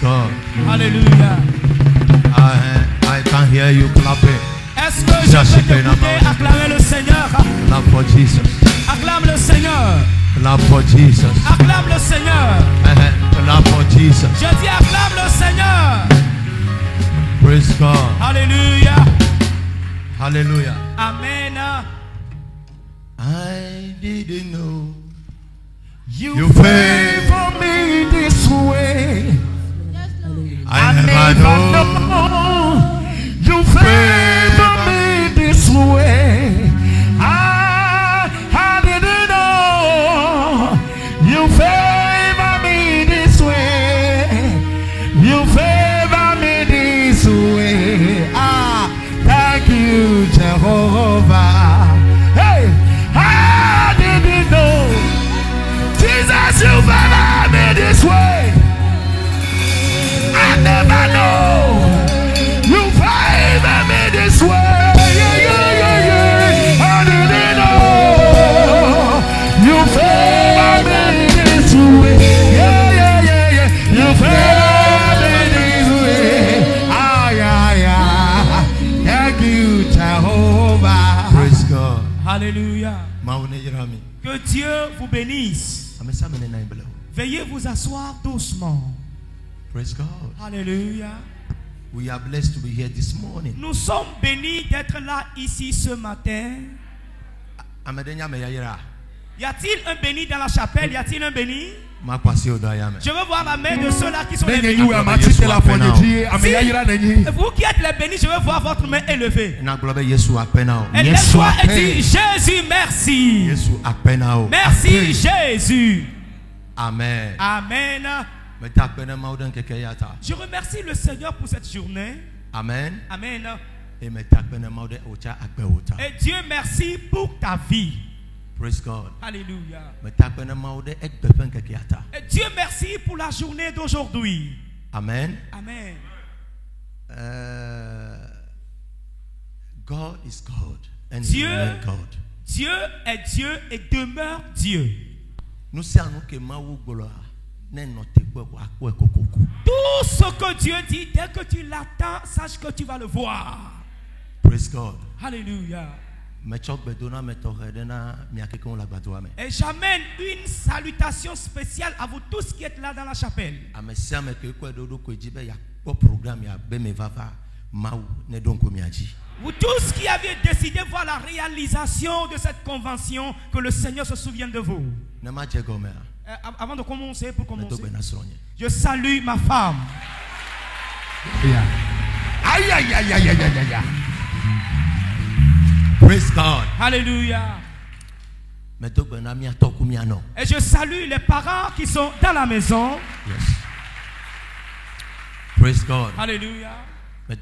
God. Alléluia. I can hear you clapping. Est-ce que je peux t'écouter acclamer le Seigneur? Clap for Jesus. Acclame le Seigneur. Clap for Jesus. Acclame le Seigneur. Clap for Jesus. Je dis acclame le Seigneur. Praise God. Alléluia. Hallelujah. Amen. I didn't know You favor me this way. I never know you favor me this way. I didn't know you favor me this way. You favor me this way. Thank you, Jehovah. Hey, I didn't know Jesus, you favor me this way. I never know you favor me this way. I didn't know you favor me this way. You favor me this way. Thank you, Jehovah. Praise God. Alléluia. Que Dieu vous bénisse. Veuillez vous asseoir doucement. Praise God. Alléluia. We are blessed to be here this morning. Nous sommes bénis d'être là ici ce matin. Y a-t-il un béni dans la chapelle? Y a-t-il un béni? Je veux voir la main de ceux-là qui sont les bénis. Si vous qui êtes les bénis, je veux voir votre main élevée. Et lève-toi et dis Jésus, merci. Merci Jésus. Amen. Amen. Je remercie le Seigneur pour cette journée. Amen. Amen. Et Dieu merci pour ta vie. Praise God. Alléluia. Et Dieu merci pour la journée d'aujourd'hui. Amen. Amen. God is God and Dieu, He remains God. Dieu est Dieu et demeure Dieu. Nous savons que tout ce que Dieu dit, dès que tu l'attends, sache que tu vas le voir. Praise God. Alléluia. Et j'amène une salutation spéciale à vous tous qui êtes là dans la chapelle. Vous tous qui avez décidé de voir la réalisation de cette convention, que le Seigneur se souvienne de vous. Avant de commencer, je salue ma femme. Aïe, aïe, aïe, aïe, aïe, aïe, aïe. Praise God. Alléluia. Et je salue les parents qui sont dans la maison. Yes. Praise God. Alléluia. Et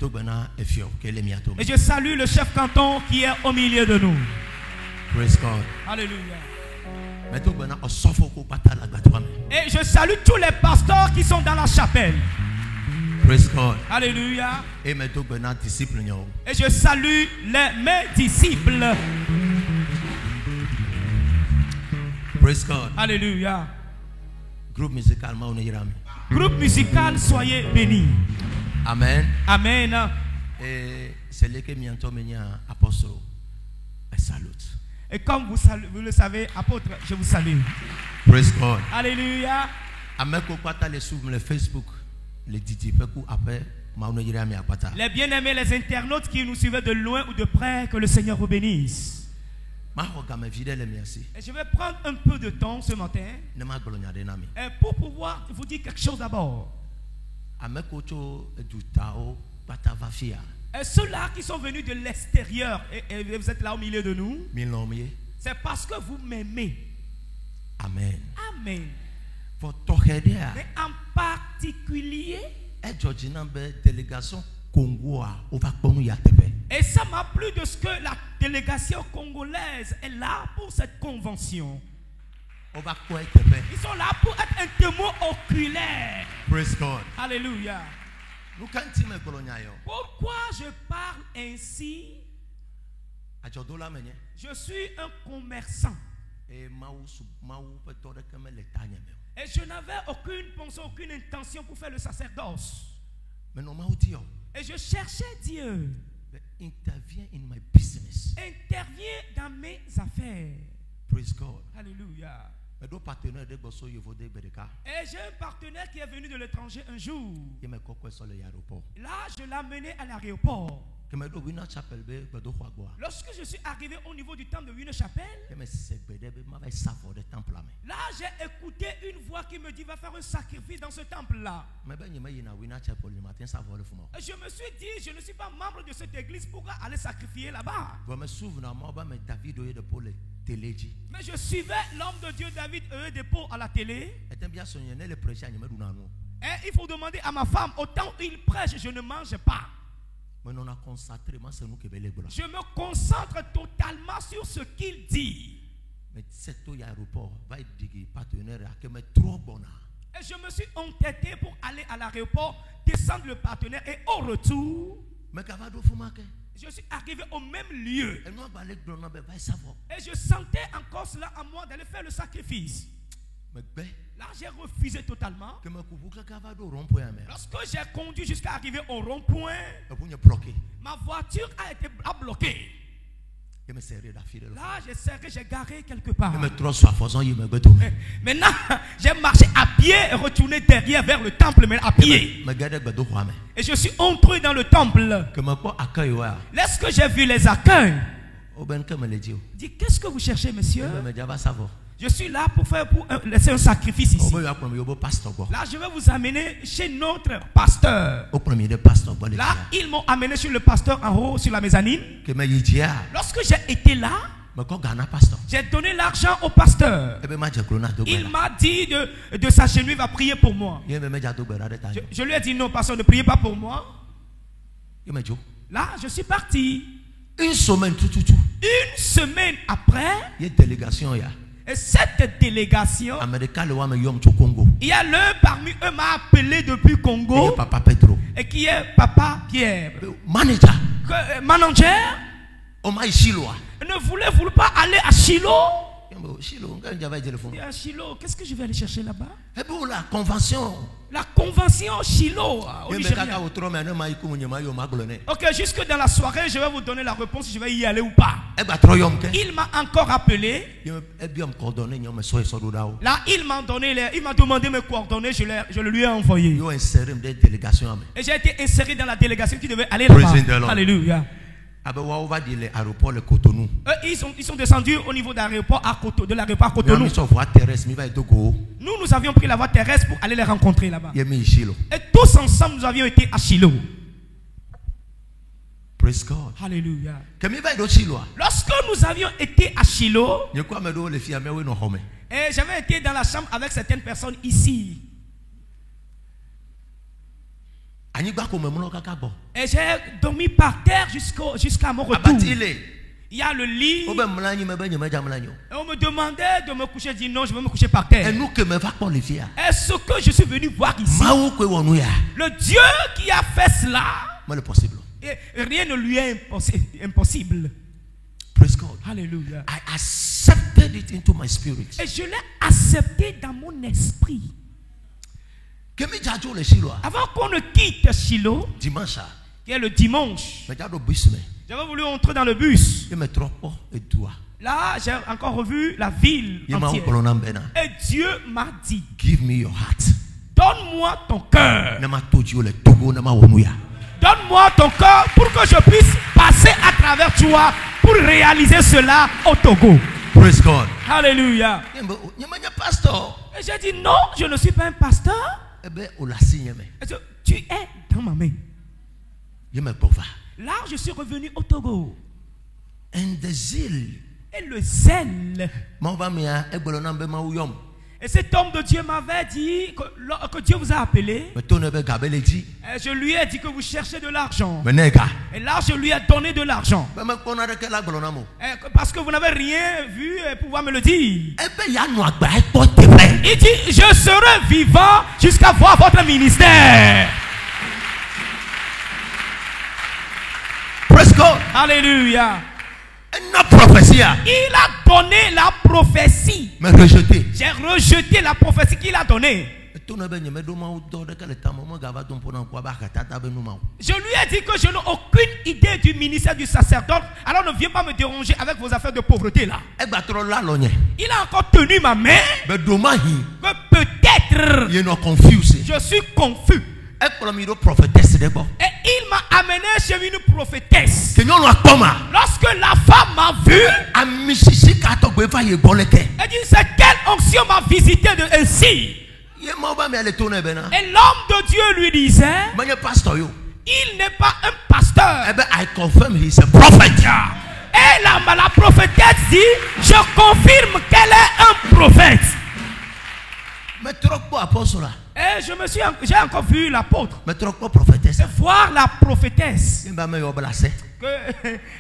je salue le chef canton qui est au milieu de nous. Praise God. Alléluia. Et je salue tous les pasteurs qui sont dans la chapelle. Praise God. Alléluia. Et je salue mes disciples. Praise God. Alléluia. Groupe musical, groupe musical, soyez bénis. Amen. Amen. Et c'est le que apôtre. Salut. Et comme vous le savez, apôtre, je vous salue. Praise God. Alléluia. Le Facebook, les bien-aimés, les internautes qui nous suivaient de loin ou de près, que le Seigneur vous bénisse. Et je vais prendre un peu de temps ce matin pour pouvoir vous dire quelque chose d'abord. Et ceux-là qui sont venus de l'extérieur et vous êtes là au milieu de nous, c'est parce que vous m'aimez. Amen. Amen. Mais en particulier, délégation Congo et ça m'a plu de ce que la délégation congolaise est là pour cette convention. Ils sont là pour être un témoin oculaire. Praise God. Alléluia. Pourquoi je parle ainsi? Je suis un commerçant. Et je n'avais aucune pensée, aucune intention pour faire le sacerdoce. Et je cherchais Dieu. Interviens dans mes affaires. Praise God. Alléluia. Et j'ai un partenaire qui est venu de l'étranger un jour. Là, je l'ai amené à l'aéroport. Lorsque je suis arrivé au niveau du temple de Wiener Chapelle, là j'ai écouté une voix qui me dit va faire un sacrifice dans ce temple-là. Je me suis dit, je ne suis pas membre de cette église pour aller sacrifier là-bas. Mais je suivais l'homme de Dieu David Dépôt à la télé. Et il faut demander à ma femme, autant il prêche, je ne mange pas. Je me concentre totalement sur ce qu'il dit. Et je me suis entêté pour aller à l'aéroport, descendre le partenaire et au retour, je suis arrivé au même lieu. Et je sentais encore cela en moi d'aller faire le sacrifice. Là, j'ai refusé totalement. Lorsque j'ai conduit jusqu'à arriver au rond-point, ma voiture a été bloquée. Là, j'ai garé quelque part. Maintenant, j'ai marché à pied et retourné derrière vers le temple, mais à pied. Et je suis entré dans le temple. Lorsque j'ai vu les accueils, dit, qu'est-ce que vous cherchez, monsieur? Je suis là pour laisser un sacrifice ici. Là, je vais vous amener chez notre pasteur. Là, ils m'ont amené chez le pasteur en haut, sur la mezzanine. Lorsque j'ai été là, j'ai donné l'argent au pasteur. Il m'a dit de s'agenouiller, il va prier pour moi. Je lui ai dit non, pasteur, ne priez pas pour moi. Là, je suis parti. Une semaine après, il y a une délégation. Et cette délégation, il y a l'un parmi eux m'a appelé depuis Congo. Et qui est Papa Pierre. Manager. Ne voulez-vous pas aller à Shiloh? À Shiloh, qu'est-ce que je vais aller chercher là-bas? La convention. La convention Shiloh. Ok, jusque dans la soirée, je vais vous donner la réponse si je vais y aller ou pas. Il m'a encore appelé. Là, il m'a demandé mes coordonnées, je le lui ai envoyé. Et j'ai été inséré dans la délégation qui devait aller là-bas. Alléluia. Ils sont descendus au niveau de l'aéroport à Cotonou. Nous avions pris la voie terrestre pour aller les rencontrer là-bas. Et tous ensemble, nous avions été à Shiloh. Praise God. Alléluia. Lorsque nous avions été à Shiloh, et j'avais été dans la chambre avec certaines personnes ici. Et j'ai dormi par terre jusqu'à mon retour. Il y a le lit. Et on me demandait de me coucher. Je dis non, je vais me coucher par terre. Et ce que je suis venu voir ici, le Dieu qui a fait cela, et rien ne lui est impossible. Praise God. Alléluia. I accepted it into my spirit. Et je l'ai accepté dans mon esprit. Avant qu'on ne quitte Shiloh, Dimanche, qui est le dimanche, j'avais voulu entrer dans le bus. Là, j'ai encore revu la ville entière. Et Dieu m'a dit, give me your heart. Donne-moi ton cœur. Donne-moi ton cœur pour que je puisse passer à travers toi pour réaliser cela au Togo. Praise God. Alléluia. Et j'ai dit non, je ne suis pas un pasteur. Tu es dans ma main. Là, je suis revenu au Togo. And the zeal. Et le zèle. Et cet homme de Dieu m'avait dit que Dieu vous a appelé. Et je lui ai dit que vous cherchez de l'argent. Et là, je lui ai donné de l'argent. Parce que vous n'avez rien vu pour pouvoir me le dire. Il dit, je serai vivant jusqu'à voir votre ministère. Praise God. Alléluia. Il a donné la prophétie. J'ai rejeté la prophétie qu'il a donnée. Je lui ai dit que je n'ai aucune idée du ministère du sacerdoce. Alors ne viens pas me déranger avec vos affaires de pauvreté là. Il a encore tenu ma main. Que peut-être je suis confus. Et il m'a amené chez une prophétesse. Lorsque la femme m'a vu, elle dit c'est quelle onction m'a visité de ainsi. Et l'homme de Dieu lui disait, il n'est pas un pasteur. Et la prophétesse dit, je confirme qu'elle est un prophète. Et j'ai encore vu l'apôtre. Voir la prophétesse.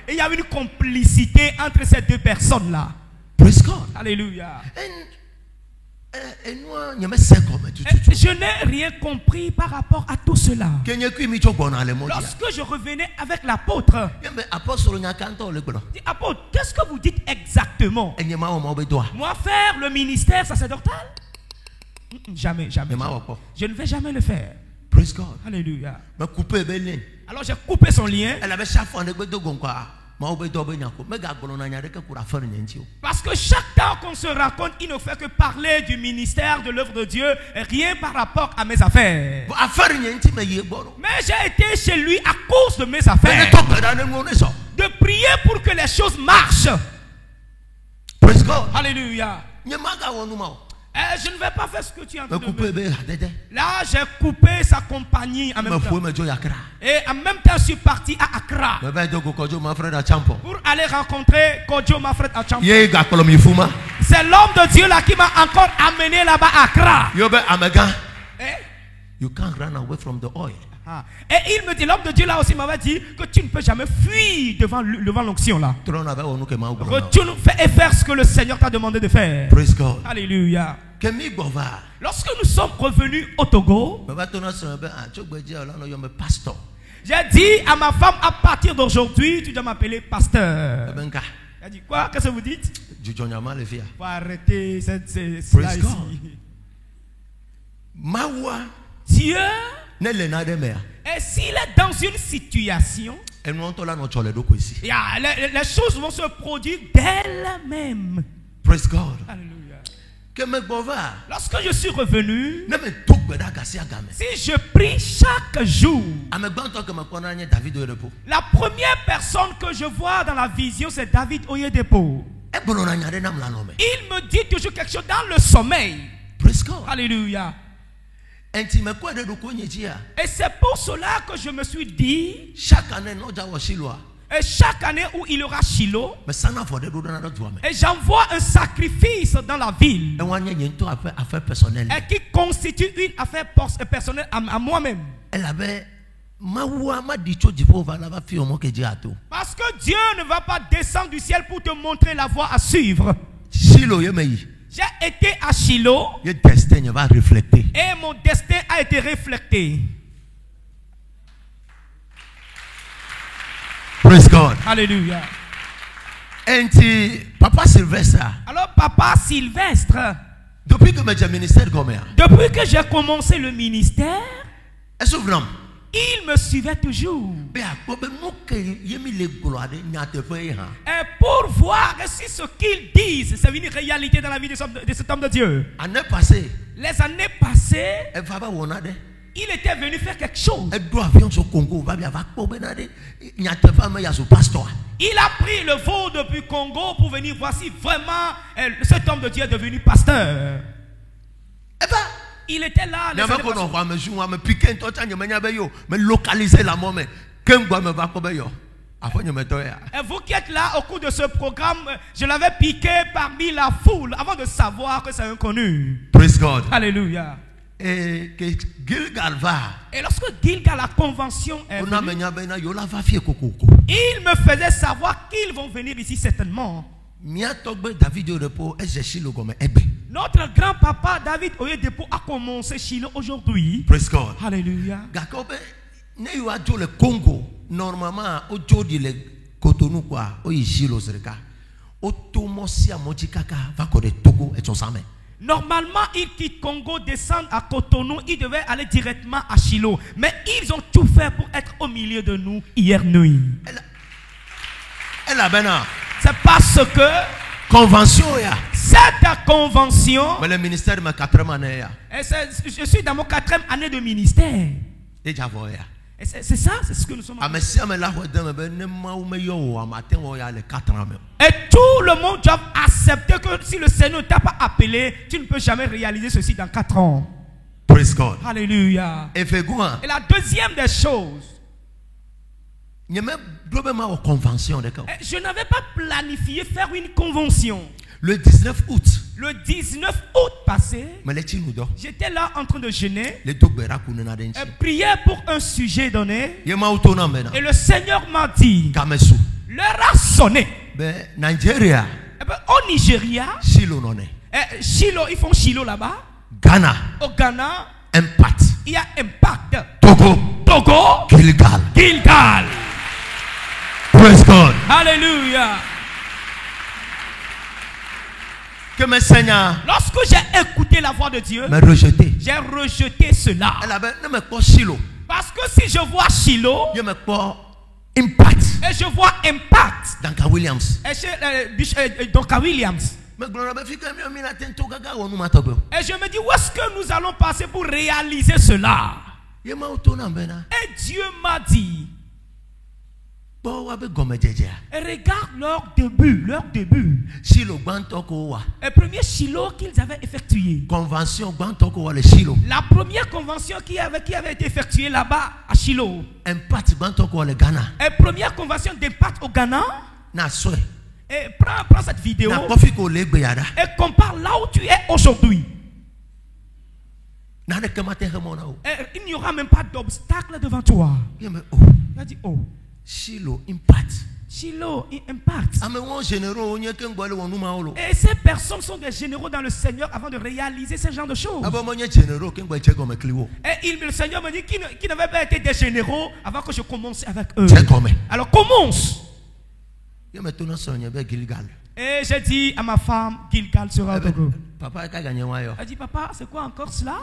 Il y a une complicité entre ces deux personnes-là. Praise God. Alléluia. Je n'ai rien compris par rapport à tout cela. Lorsque je revenais avec l'apôtre, dit, apôtre, qu'est-ce que vous dites exactement? Moi faire le ministère sacerdotal? Jamais. Je ne vais jamais le faire. Praise God. Alléluia. Alors j'ai coupé son lien. Parce que chaque temps qu'on se raconte, il ne fait que parler du ministère de l'œuvre de Dieu et rien par rapport à mes affaires. Mais j'ai été chez lui à cause de mes affaires. De prier pour que les choses marchent. Praise God. Alléluia. Je ne vais pas faire ce que tu es en train de faire. Là, j'ai coupé sa compagnie en même temps. Et en même temps, je suis parti à Accra pour aller rencontrer Kodjo Mafred à Champo. C'est l'homme de Dieu là qui m'a encore amené là-bas à Accra. You can't run away from the oil. Et il me dit, l'homme de Dieu là aussi m'avait dit que tu ne peux jamais fuir devant l'onction là. Retourne et faire ce que le Seigneur t'a demandé de faire. Praise God. Alléluia. Lorsque nous sommes revenus au Togo, j'ai dit à ma femme, à partir d'aujourd'hui, tu dois m'appeler pasteur. Elle a dit quoi? Qu'est-ce que vous dites? Faut arrêter cela ici. Dieu, et s'il est dans une situation, les choses vont se produire d'elles-mêmes. Praise God. Alléluia. Lorsque je suis revenu, si je prie chaque jour, la première personne que je vois dans la vision, c'est David Oyedepo. Il me dit toujours quelque chose dans le sommeil. Praise God. Alléluia. Et c'est pour cela que je me suis dit, chaque année où il y aura Shiloh, et j'envoie un sacrifice dans la ville, et qui constitue une affaire personnelle à moi-même. Parce que Dieu ne va pas descendre du ciel pour te montrer la voie à suivre. J'ai été à Shiloh et mon destin a été reflété. Praise God. Alléluia. Papa Sylvestre. Alors Papa Sylvestre, depuis que j'ai commencé le ministère, il me suivait toujours. Et pour voir si ce qu'ils disent, c'est une réalité dans la vie de cet homme de Dieu. Les années passées, il était venu faire quelque chose. Il a pris le vol depuis Congo pour venir voir si vraiment cet homme de Dieu est devenu pasteur. Il était là. Et vous qui êtes là au cours de ce programme, je l'avais piqué parmi la foule avant de savoir que c'est inconnu. Praise God. Alléluia. Et lorsque Gilgal, la convention est venue, il me faisait savoir qu'ils vont venir ici certainement. Notre grand-papa David Oyedepo a commencé Shiloh aujourd'hui. Praise God. Alléluia. Normalement, au Cotonou quoi, au Shiloh. Normalement, ils quittent Congo, descendent à Cotonou, ils devaient aller directement à Shiloh. Mais ils ont tout fait pour être au milieu de nous hier nuit. C'est parce que cette convention, mais le ministère de ma 4e année. Je suis dans mon 4e année de ministère. C'est ça, c'est ce que nous sommes. Et tout le monde doit accepter que si le Seigneur ne t'a pas appelé, tu ne peux jamais réaliser ceci dans 4 ans. Praise God. Alléluia. Et la deuxième des choses, je n'avais pas planifié faire une convention. Le 19 août. Le 19 août passé, j'étais là en train de jeûner et prier pour un sujet donné. Et le Seigneur m'a dit, l'heure a sonné. Au Nigeria, Shiloh, ils font Shiloh là-bas. Ghana. Au Ghana, Impact. Il y a Impact. Togo. Gilgal. Praise God. Alléluia. Que mes seigneurs, lorsque j'ai écouté la voix de Dieu, j'ai rejeté cela. Parce que si je vois Shiloh, Impact. Et je vois Impact. Duncan Williams. Et chez Duncan Williams. Et je me dis, où est-ce que nous allons passer pour réaliser cela? Et Dieu m'a dit, et regarde leur début. Le premier Shiloh qu'ils avaient effectué. La première convention qui avait été effectuée là-bas à Shiloh. Et première convention d'impact au Ghana. Et prends cette vidéo et compare là où tu es aujourd'hui. Et il n'y aura même pas d'obstacle devant toi. Il a dit, oh. Shiloh Impact. Et ces personnes sont des généraux dans le Seigneur avant de réaliser ce genre de choses. Et le Seigneur me dit qu'ils n'avaient pas été des généraux avant que je commence avec eux. Alors commence. Et j'ai dit à ma femme, Gilgal sera avec eux. Elle dit, papa, c'est quoi encore cela?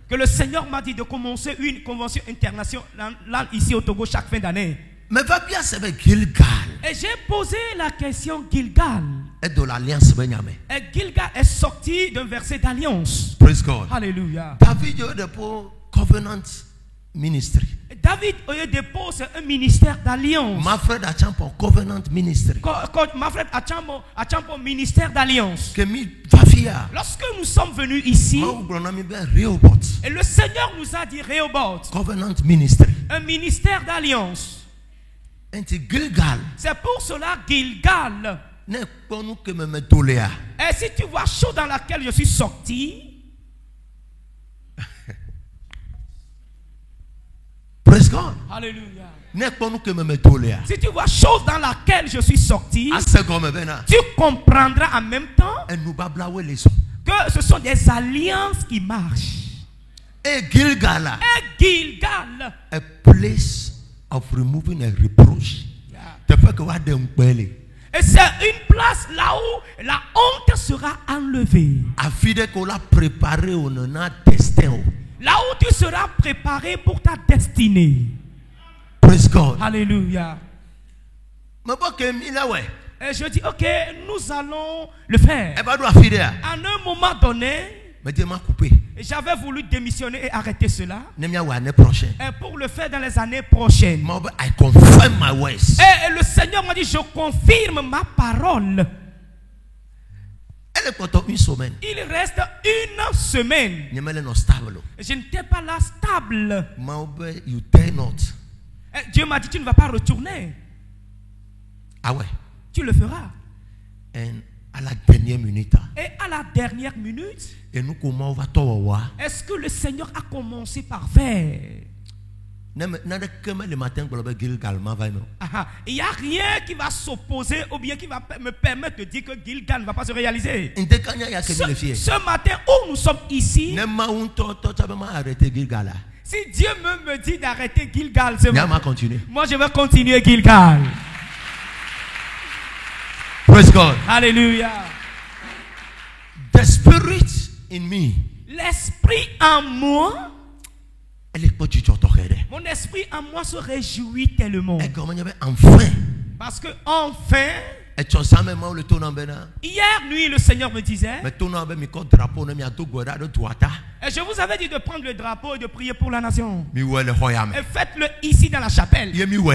Que le Seigneur m'a dit de commencer une convention internationale ici au Togo chaque fin d'année. Et j'ai posé la question Gilgal. Et Gilgal est sorti d'un verset d'alliance. Praise God. Alléluia. Covenant Ministry. David Oyedepo, c'est un ministère d'alliance. Manfred Achampo, Covenant Ministry. Manfred Achampo, ministère d'alliance. Lorsque nous sommes venus ici, et le Seigneur nous a dit Rehoboth, Covenant Ministry. Un ministère d'alliance. C'est pour cela Gilgal. Et si tu vois chaud dans laquelle je suis sorti, praise God. Alléluia. Si tu vois chose dans laquelle je suis sorti, tu comprendras en même temps que ce sont des alliances qui marchent. Et Gilgal, a place of removing a reproach. Et c'est une place là où la honte sera enlevée. Là où tu seras préparé pour ta destinée. Praise God. Alléluia. Et je dis, ok, nous allons le faire. À un moment donné, j'avais voulu démissionner et arrêter cela. Et pour le faire dans les années prochaines. Et le Seigneur m'a dit, je confirme ma parole. Il reste une semaine. Je n'étais pas là stable. Et Dieu m'a dit, tu ne vas pas retourner. Ah ouais. Tu le feras. Et à la dernière minute. Est-ce que le Seigneur a commencé par faire? Il n'y a rien qui va s'opposer ou bien qui va me permettre de dire que Gilgal ne va pas se réaliser. Ce matin où nous sommes ici, si Dieu me dit d'arrêter Gilgal, moi je vais continuer Gilgal. Praise God. Alléluia. The spirit in me. L'esprit en moi. Mon esprit en moi se réjouit tellement. Parce que enfin, hier nuit le Seigneur me disait, et je vous avais dit de prendre le drapeau et de prier pour la nation. Et faites-le ici dans la chapelle. Et nous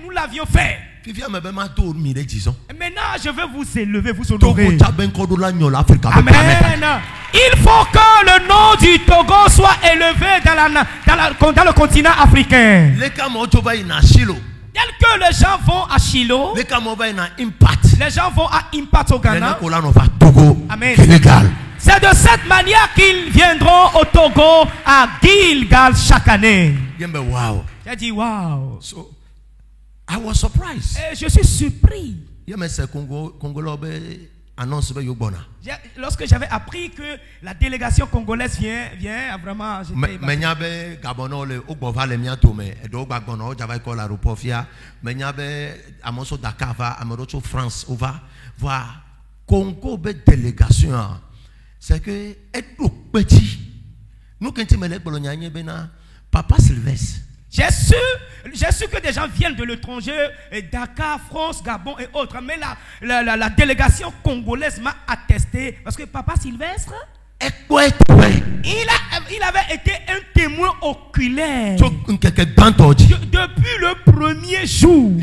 l'avions fait. Et maintenant je veux vous élever, vous honorer. Amen. Il faut que le nom du Togo soit élevé dans le continent africain. Tel que les gens vont à Shiloh, les gens vont à Impact au Ghana. Amen. C'est de cette manière qu'ils viendront au Togo à Gilgal chaque année. J'ai dit wow. So, I was surprised. Et je suis surpris. Lorsque j'avais appris que la délégation congolaise vient vraiment, j'étais Congo délégation. C'est que nous Papa Sylvestre. J'ai su que des gens viennent de l'étranger, Dakar, France, Gabon et autres. Mais la délégation congolaise m'a attesté. Parce que Papa Sylvestre, il avait été un témoin oculaire. Depuis le premier jour.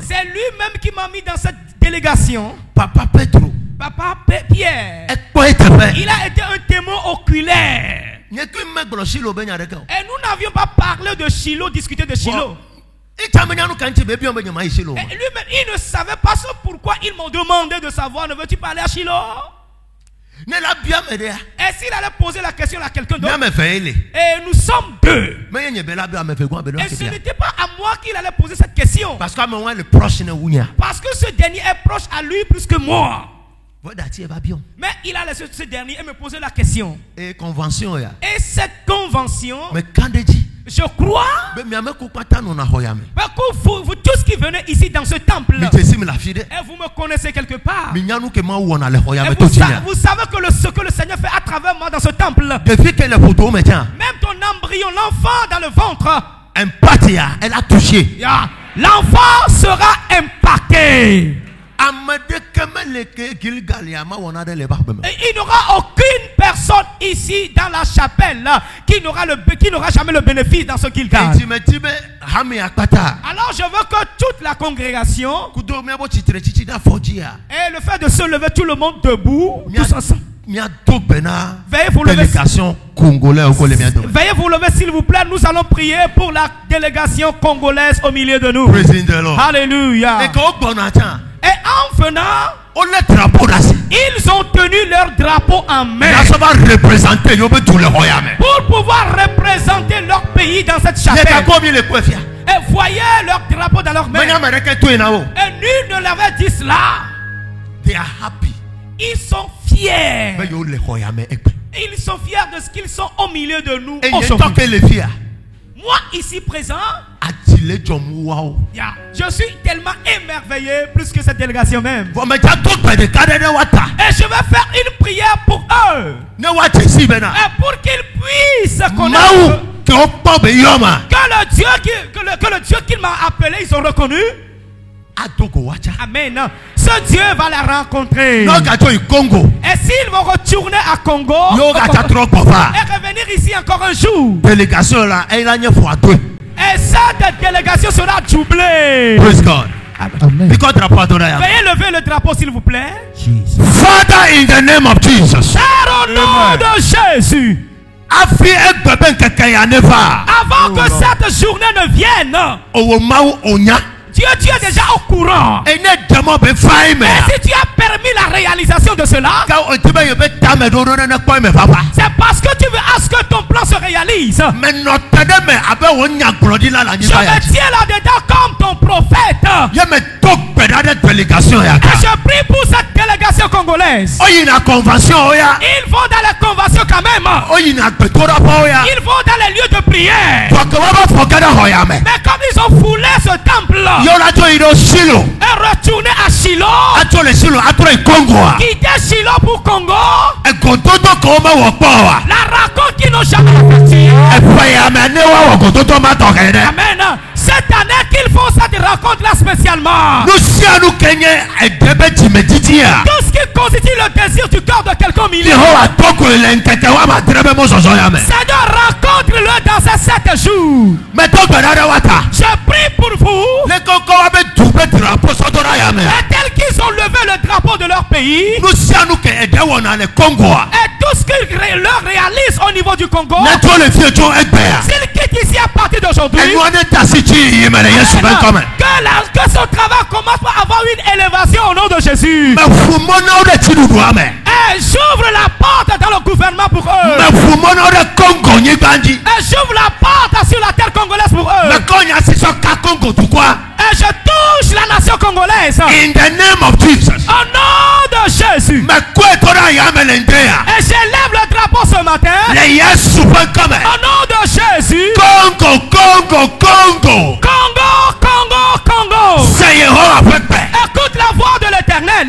C'est lui-même qui m'a mis dans cette délégation. Papa Pedro. Papa Pierre. Il a été un témoin oculaire. Et nous n'avions pas parlé de Shiloh, discuté de Shiloh. Et lui-même, il ne savait pas pourquoi ils m'ont demandé de savoir, ne veux-tu parler à Shiloh? Et s'il allait poser la question à quelqu'un d'autre, et nous sommes deux. Et ce n'était pas à moi qu'il allait poser cette question. Parce que ce dernier est proche à lui plus que moi. Mais il a laissé ce dernier et me poser la question. Et cette convention, je crois, vous tous qui venez ici dans ce temple, et vous me connaissez quelque part, et vous savez que ce que le Seigneur fait à travers moi dans ce temple, même ton embryon, l'enfant dans le ventre, elle a touché. L'enfant sera impacté. Et il n'y aura aucune personne ici dans la chapelle qui n'aura jamais le bénéfice dans ce Gilgal. Alors je veux que toute la congrégation et le fait de se lever tout le monde debout, tous ensemble. Veuillez vous lever, s'il vous plaît. Nous allons prier pour la délégation congolaise au milieu de nous. Alléluia. Et en venant, ils ont tenu leur drapeau en main pour pouvoir représenter leur pays dans cette chapelle. Et voyez leur drapeau dans leurs mains. Et nul ne l'avait dit cela. Ils sont fiers. Ils sont fiers de ce qu'ils sont au milieu de nous aujourd'hui. Moi ici présent, je suis tellement émerveillé plus que cette délégation même. Et je vais faire une prière pour eux. Et pour qu'ils puissent connaître que le Dieu qu'il m'a appelé, ils ont reconnu. Amen. Ce Dieu va la rencontrer. Et s'ils vont retourner à Congo et revenir ici encore un jour, et cette délégation sera doublée. Praise God. Amen. Veuillez lever le drapeau s'il vous plaît. Jesus. Father, in the name of Jesus. Au nom de Jésus. Avant que cette journée ne vienne, Dieu, tu es déjà au courant. Et si tu as permis la réalisation de cela, c'est parce que tu veux à ce que ton plan se réalise. Je me tiens là-dedans comme ton prophète. je prie pour cette délégation congolaise. Ils vont dans les conventions quand même. Ils vont dans les lieux de prière. Mais comme ils ont foulé ce temple et retourné à Shiloh, quitter Shiloh pour Congo, la rencontre qu'ils n'ont jamais effectuée. Amen. Cette année qu'ils font cette rencontre-là spécialement. Tout ce qui constitue le désir du corps de quelqu'un millier. Seigneur, rencontre-le dans ces 7 jours. Je prie pour vous. Et tel qu'ils ont levé le drapeau de leur pays. Et tout ce qu'ils leur réalisent au niveau du Congo. S'ils quittent ici à partir d'aujourd'hui. Que son travail commence par avoir une élévation au nom de Jésus. Et j'ouvre la porte dans le gouvernement pour eux. Et j'ouvre la porte sur la terre congolaise pour eux. Et je touche la nation congolaise. In the name of Jesus. Au nom de Jésus. Et j'élève le drapeau ce matin. Au nom de Jésus. Congo. Écoute la voix de l'Éternel.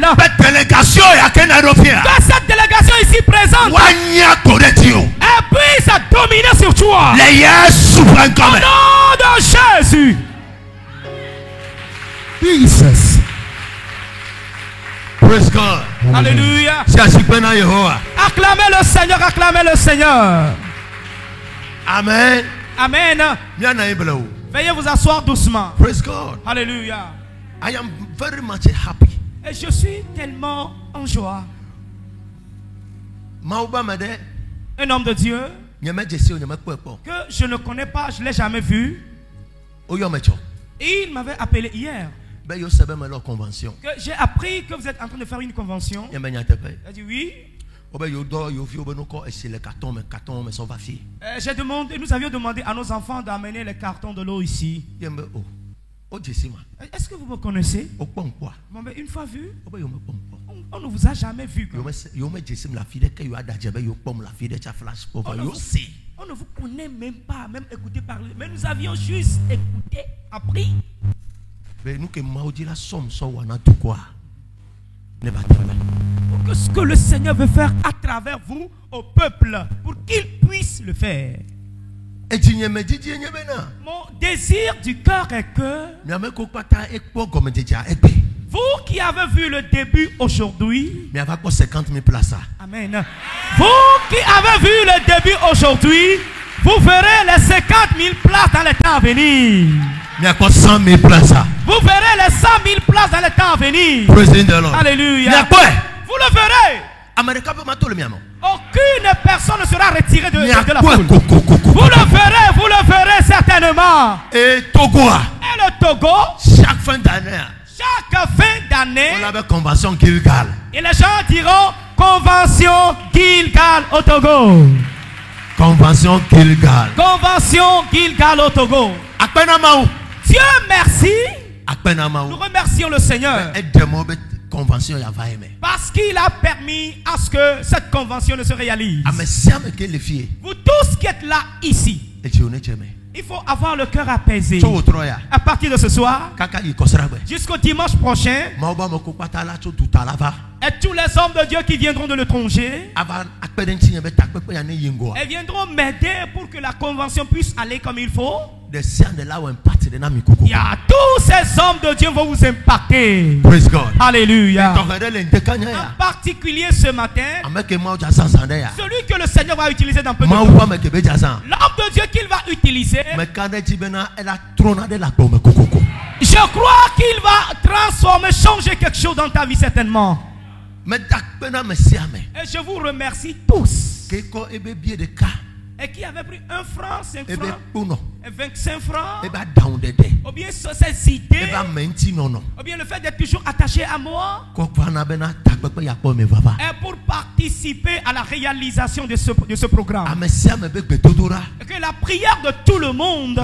Que cette délégation ici présente puisse dominer sur toi. Au nom de Jésus. Jesus. Praise God. Alléluia. Acclamez le Seigneur, acclamez le Seigneur. Amen. Amen. Veuillez vous asseoir doucement. Praise God. Alléluia. I am very much happy. Et je suis tellement en joie. Un homme de Dieu que je ne connais pas, je ne l'ai jamais vu. Et il m'avait appelé hier. Que j'ai appris que vous êtes en train de faire une convention. Il a dit oui. J'ai demandé, nous avions demandé à nos enfants d'amener les cartons de l'eau ici. Est-ce que vous me connaissez? Une fois vu, on ne vous a jamais vu. On ne vous connaît même pas, même écouté parler. Mais nous avions juste écouté, appris. Que ce que le Seigneur veut faire à travers vous au peuple pour qu'il puisse le faire. Mon désir du cœur est que vous qui avez vu le début aujourd'hui, amen. Vous qui avez vu le début aujourd'hui, vous verrez les 50 000 places dans les temps à venir. Vous verrez les 100 000 places dans les temps à venir. Alléluia. Vous le verrez. Aucune personne ne sera retirée de la foule. Vous le verrez certainement. Et le Togo, chaque fin d'année, on avait convention Gilgal. Et les gens diront convention Gilgal au Togo. Convention Gilgal. Convention Gilgal au Togo. Dieu merci. Nous remercions le Seigneur. Parce qu'il a permis à ce que cette convention ne se réalise. Vous tous qui êtes là ici, il faut avoir le cœur apaisé. À partir de ce soir, jusqu'au dimanche prochain, et tous les hommes de Dieu qui viendront de l'étranger, ils viendront m'aider pour que la convention puisse aller comme il faut. Il y a tous ces hommes de Dieu vont vous impacter. Praise God. Alléluia. En particulier ce matin, celui que le Seigneur va utiliser dans peu de temps, l'homme de Dieu qu'il va utiliser, je crois qu'il va transformer, changer quelque chose dans ta vie certainement. Et je vous remercie tous. Et qui avait pris 1 franc, 5 francs, et 25 francs, ou bien ces idées, ou bien le fait d'être toujours attaché à moi, Et pour participer à la réalisation de ce programme. Que la prière de tout le monde.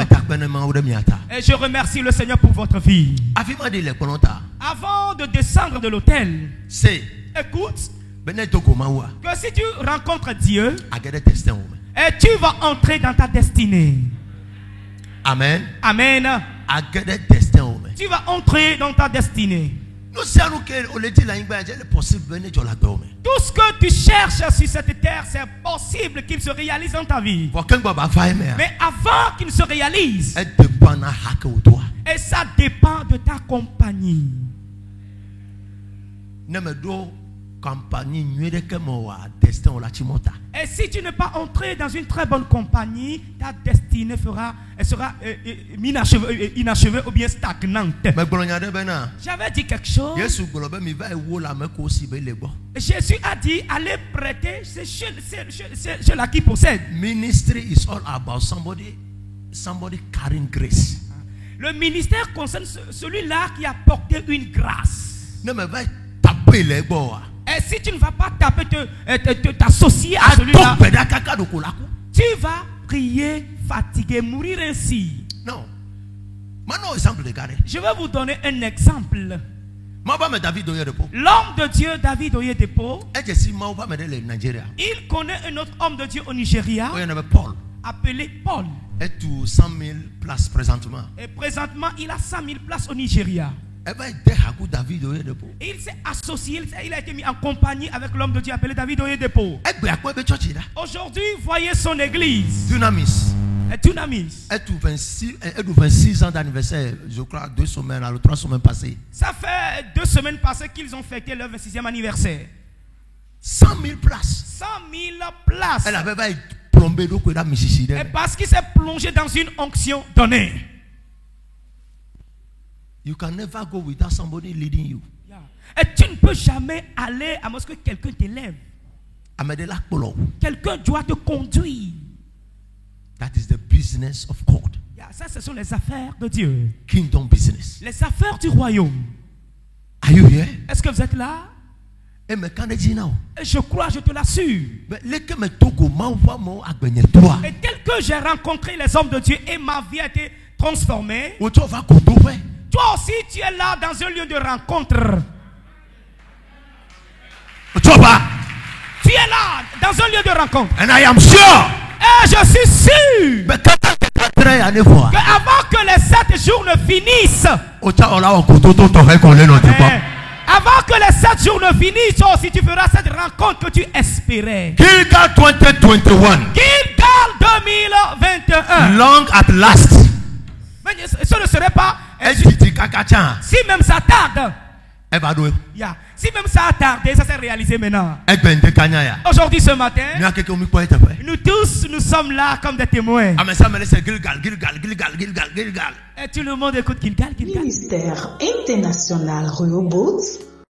Et je remercie le Seigneur pour votre vie. Avant de descendre de l'autel, écoute, que si tu rencontres Dieu, et tu vas entrer dans ta destinée. Amen. Amen. Tu vas entrer dans ta destinée. Tout ce que tu cherches sur cette terre, c'est possible qu'il se réalise dans ta vie. Mais avant qu'il se réalise, et ça dépend de ta compagnie. Et si tu n'es pas entré dans une très bonne compagnie, ta destinée sera inachevée ou bien stagnante. J'avais dit quelque chose. Jésus a dit, allez prêter, c'est ceux-là qui possèdent. Ministry is all about somebody carrying grace. Le ministère concerne celui-là qui a porté une grâce. Et si tu ne vas pas t'associer à celui-là, tu vas prier fatigué, mourir ainsi. Non. Je vais vous donner un exemple. L'homme de Dieu, David Oyedepo, il connaît un autre homme de Dieu au Nigeria appelé Paul. Et 100 000 places présentement. Et présentement, il a 100 000 places au Nigeria. Il s'est associé, il a été mis en compagnie avec l'homme de Dieu appelé David Oyedepo. Aujourd'hui, voyez son église. Dunamis. Et 26 ans d'anniversaire, je crois 2 semaines, 3 semaines passées. Ça fait 2 semaines passées qu'ils ont fêté leur 26e anniversaire. 100 000 places. 100 000 places. Elle avait pas plombé d'eau que la Mississippi. Et parce qu'il s'est plongé dans une onction donnée. You can never go without somebody leading you. Yeah. Et tu ne peux jamais aller à moins que quelqu'un t'élève. Quelqu'un doit te conduire. That is the business of God. Yeah, ça, ce sont les affaires de Dieu. Kingdom business. Les affaires du royaume. Are you here? Est-ce que vous êtes là? Et je crois, je te l'assure. Et tel que j'ai rencontré les hommes de Dieu et ma vie a été transformée. Toi aussi, tu es là dans un lieu de rencontre. Tu es là dans un lieu de rencontre. And I am sure. Et je suis sûr que avant que les 7 jours ne finissent, avant que les 7 jours ne finissent, toi aussi tu feras cette rencontre que tu espérais. Gilgal 2021. Gilgal 2021. Long at last. Mais ce ne serait pas. Si même ça tarde. Yeah. Si même ça a tardé, ça s'est réalisé maintenant. Aujourd'hui, ce matin, nous tous, nous sommes là comme des témoins. Et tout le monde écoute Gilgal, Gilgal. Ministère international Rehoboth.